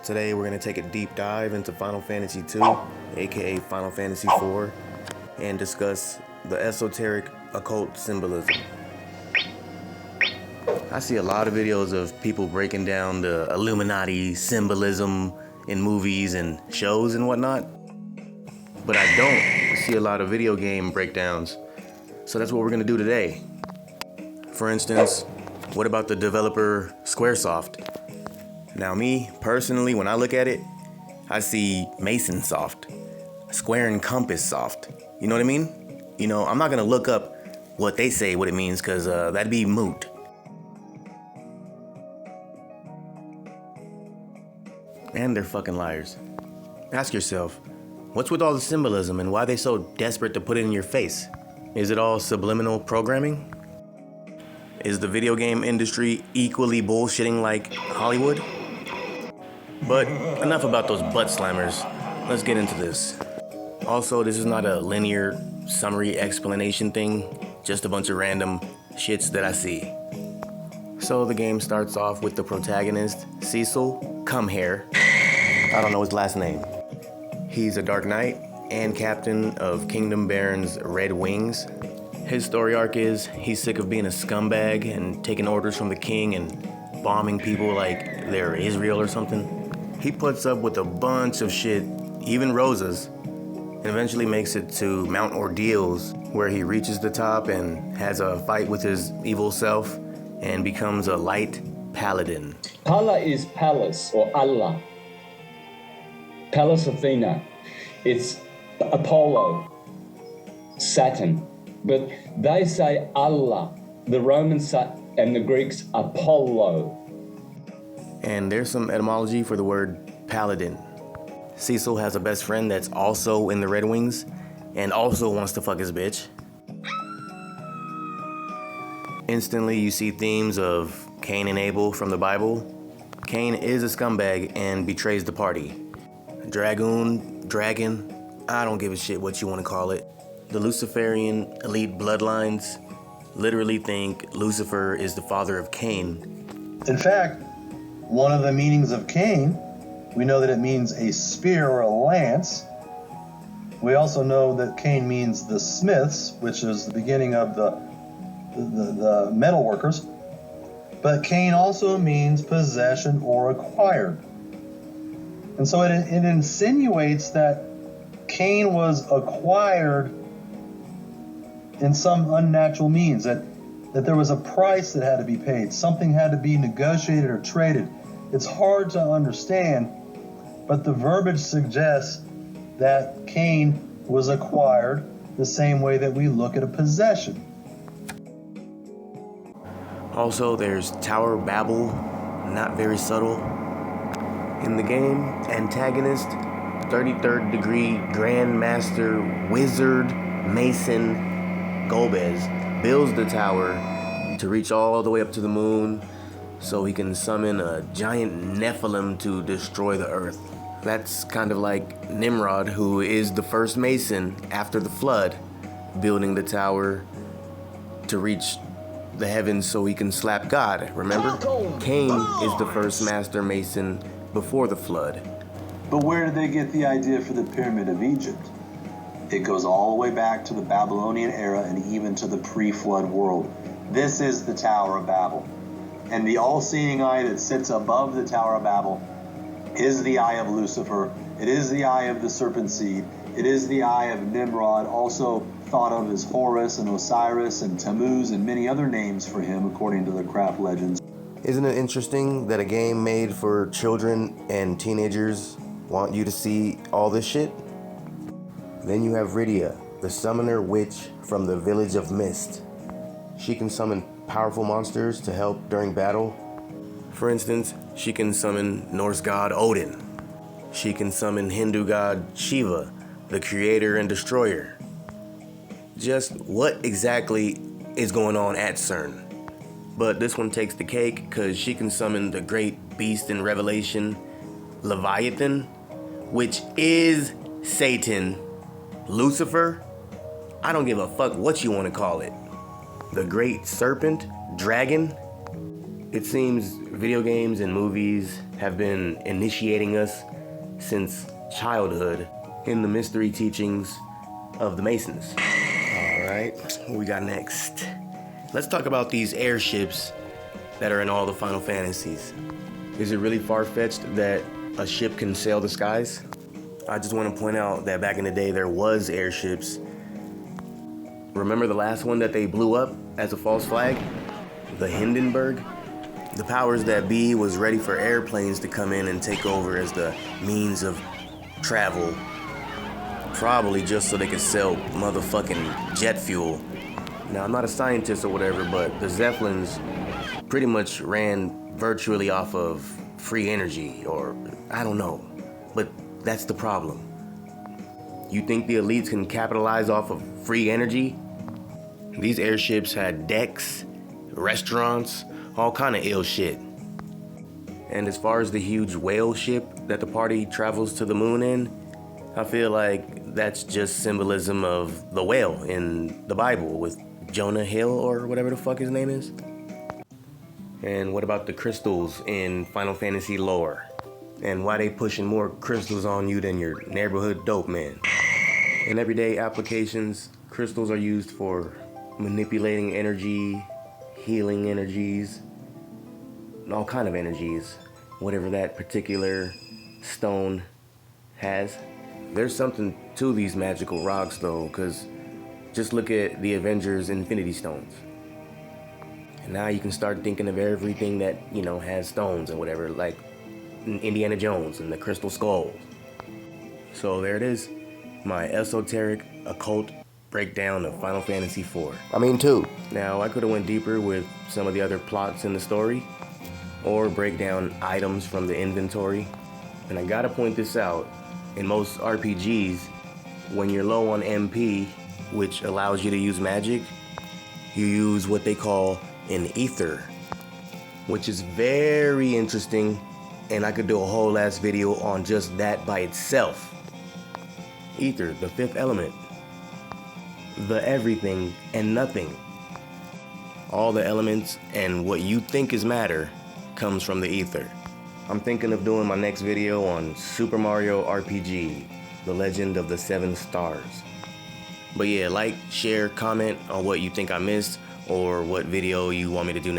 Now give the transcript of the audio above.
Today we're going to take a deep dive into Final Fantasy II, aka Final Fantasy IV, and discuss the esoteric occult symbolism. I see a lot of videos of people breaking down the Illuminati symbolism in movies and shows and whatnot, but I don't see a lot of video game breakdowns, so that's what we're going to do today. For instance, what about the developer Squaresoft? Now me, personally, when I look at it, I see Mason soft, Square and Compass soft. You know what I mean? You know, I'm not gonna look up what they say, what it means, cause that'd be moot. And they're fucking liars. Ask yourself, what's with all the symbolism and why they so desperate to put it in your face? Is it all subliminal programming? Is the video game industry equally bullshitting like Hollywood? But enough about those butt slammers. Let's get into this. Also, this is not a linear summary explanation thing, just a bunch of random shits that I see. So the game starts off with the protagonist, Cecil Cumhair. I don't know his last name. He's a Dark Knight and captain of Kingdom Baron's Red Wings. His story arc is he's sick of being a scumbag and taking orders from the king and bombing people like they're Israel or something. He puts up with a bunch of shit, even Rosa's, and eventually makes it to Mount Ordeals, where he reaches the top and has a fight with his evil self and becomes a light paladin. Pala is palace or Allah. Pallas Athena. It's Apollo, Saturn. But they say Allah. The Romans and the Greeks, Apollo. And there's some etymology for the word paladin. Cecil has a best friend that's also in the Red Wings and also wants to fuck his bitch. Instantly, you see themes of Cain and Abel from the Bible. Cain is a scumbag and betrays the party. Dragon, I don't give a shit what you want to call it. The Luciferian elite bloodlines literally think Lucifer is the father of Cain. In fact, one of the meanings of Cain, we know that it means a spear or a lance. We also know that Cain means the smiths, which is the beginning of the metal workers. But Cain also means possession or acquired. And so it insinuates that Cain was acquired in some unnatural means, that there was a price that had to be paid, something had to be negotiated or traded. It's hard to understand, but the verbiage suggests that Cain was acquired the same way that we look at a possession. Also, there's Tower Babel, not very subtle. In the game, antagonist, 33rd degree Grandmaster Wizard Mason Golbez builds the tower to reach all the way up to the moon so he can summon a giant Nephilim to destroy the earth. That's kind of like Nimrod, who is the first Mason after the flood, building the tower to reach the heavens so he can slap God, remember? Cain is the first Master Mason before the flood. But where did they get the idea for the Pyramid of Egypt? It goes all the way back to the Babylonian era and even to the pre-flood world. This is the Tower of Babel. And the all-seeing eye that sits above the Tower of Babel is the eye of Lucifer. It is the eye of the serpent seed. It is the eye of Nimrod, also thought of as Horus and Osiris and Tammuz and many other names for him according to the craft legends. Isn't it interesting that a game made for children and teenagers want you to see all this shit? Then you have Rydia, the summoner witch from the Village of Mist. She can summon powerful monsters to help during battle. For instance, she can summon Norse god Odin. She can summon Hindu god Shiva, the creator and destroyer. Just what exactly is going on at CERN? But this one takes the cake because she can summon the great beast in Revelation, Leviathan, which is Satan, Lucifer. I don't give a fuck what you want to call it. The great serpent, dragon. It seems video games and movies have been initiating us since childhood in the mystery teachings of the Masons. All right, what we got next? Let's talk about these airships that are in all the Final Fantasies. Is it really far-fetched that a ship can sail the skies? I just want to point out that back in the day there was airships. Remember the last one that they blew up as a false flag? The Hindenburg? The powers that be was ready for airplanes to come in and take over as the means of travel. Probably just so they could sell motherfucking jet fuel. Now, I'm not a scientist or whatever, but the Zeppelins pretty much ran virtually off of free energy, or I don't know. But that's the problem. You think the elites can capitalize off of free energy? These airships had decks, restaurants, all kind of ill shit. And as far as the huge whale ship that the party travels to the moon in, I feel like that's just symbolism of the whale in the Bible with Jonah Hill or whatever the fuck his name is. And what about the crystals in Final Fantasy lore? And why they pushing more crystals on you than your neighborhood dope man? In everyday applications, crystals are used for manipulating energy, healing energies, and all kind of energies, whatever that particular stone has. There's something to these magical rocks though, because just look at the Avengers Infinity Stones. And now you can start thinking of everything that, you know, has stones and whatever, like Indiana Jones and the Crystal Skull. So there it is, my esoteric occult breakdown of Final Fantasy IV. I mean 2. Now, I could have went deeper with some of the other plots in the story, or break down items from the inventory. And I gotta point this out, in most RPGs, when you're low on MP, which allows you to use magic, you use what they call an ether, which is very interesting, and I could do a whole ass video on just that by itself. Ether, the fifth element. The everything and nothing. All the elements and what you think is matter comes from the ether. I'm thinking of doing my next video on Super Mario RPG, The Legend of the Seven Stars. But yeah, like, share, comment on what you think I missed or what video you want me to do next.